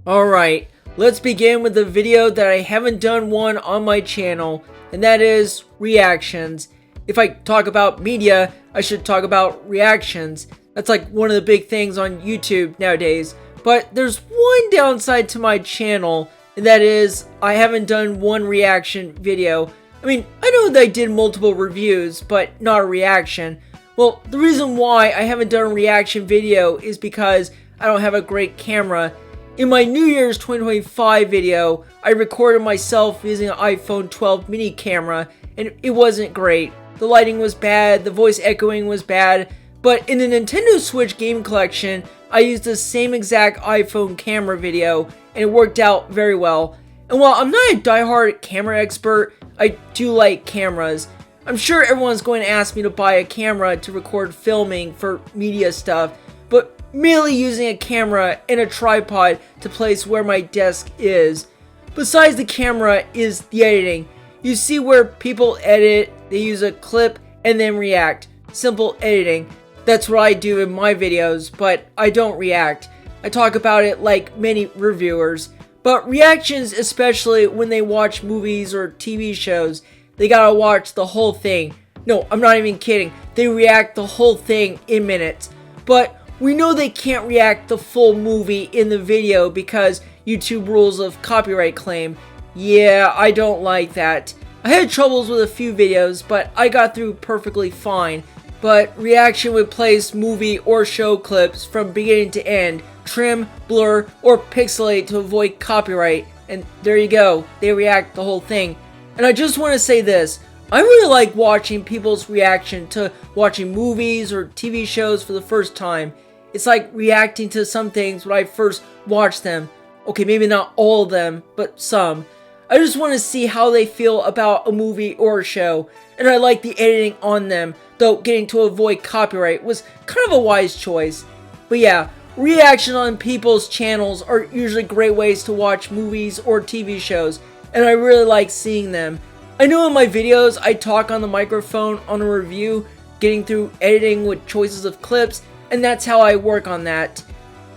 Alright, let's begin with the video that I haven't done one on my channel, and that is reactions. If I talk about media, I should talk about reactions. That's like one of the big things on YouTube nowadays. But there's one downside to my channel, and that is I haven't done one reaction video. I mean, I know that I did multiple reviews, but not a reaction. Well, the reason why I haven't done a reaction video is because I don't have a great camera. In my New Year's 2025 video, I recorded myself using an iPhone 12 mini camera, and it wasn't great. The lighting was bad, the voice echoing was bad, but in the Nintendo Switch game collection, I used the same exact iPhone camera video, and it worked out very well. And while I'm not a diehard camera expert, I do like cameras. I'm sure everyone's going to ask me to buy a camera to record filming for media stuff, but merely using a camera and a tripod to place where my desk is. Besides the camera is the editing. You see where people edit, they use a clip and then react. Simple editing. That's what I do in my videos, but I don't react. I talk about it like many reviewers. But reactions, especially when they watch movies or TV shows, they gotta watch the whole thing. No, I'm not even kidding. They react the whole thing in minutes. But we know they can't react the full movie in the video because YouTube rules of copyright claim. Yeah, I don't like that. I had troubles with a few videos, but I got through perfectly fine. But reaction would place movie or show clips from beginning to end, trim, blur, or pixelate to avoid copyright. And there you go, they react the whole thing. And I just want to say this. I really like watching people's reaction to watching movies or TV shows for the first time. It's like reacting to some things when I first watched them. Okay, maybe not all of them, but some. I just want to see how they feel about a movie or a show, and I like the editing on them, though getting to avoid copyright was kind of a wise choice. But yeah, reaction on people's channels are usually great ways to watch movies or TV shows, and I really like seeing them. I know in my videos I talk on the microphone on a review, getting through editing with choices of clips, and that's how I work on that.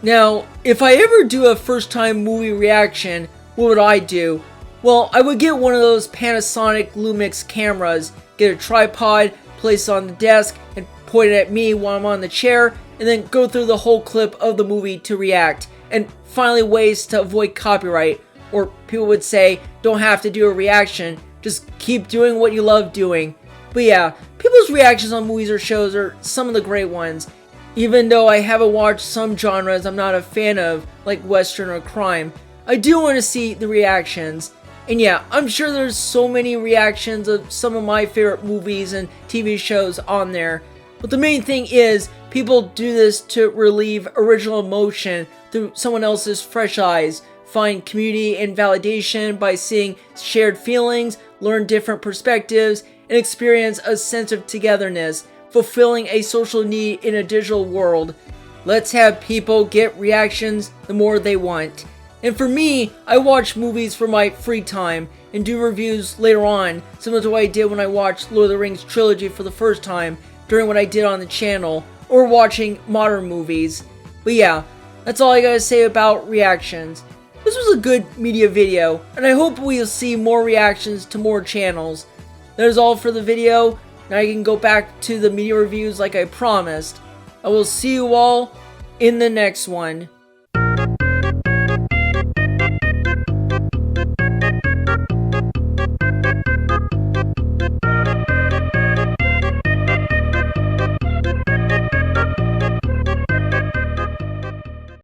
Now, if I ever do a first time movie reaction, what would I do? Well, I would get one of those Panasonic Lumix cameras, get a tripod, place it on the desk, and point it at me while I'm on the chair, and then go through the whole clip of the movie to react, and finally ways to avoid copyright. Or people would say, don't have to do a reaction, just keep doing what you love doing. But yeah, people's reactions on movies or shows are some of the great ones. Even though I haven't watched some genres I'm not a fan of, like Western or crime, I do want to see the reactions. And yeah, I'm sure there's so many reactions of some of my favorite movies and TV shows on there. But the main thing is, people do this to relieve original emotion through someone else's fresh eyes, find community and validation by seeing shared feelings, learn different perspectives, and experience a sense of togetherness, fulfilling a social need in a digital world. Let's have people get reactions the more they want. And for me, I watch movies for my free time and do reviews later on, similar to what I did when I watched Lord of the Rings trilogy for the first time during what I did on the channel, or watching modern movies. But yeah, that's all I gotta say about reactions. This was a good media video, and I hope we'll see more reactions to more channels. That is all for the video. Now I can go back to the media reviews like I promised. I will see you all in the next one.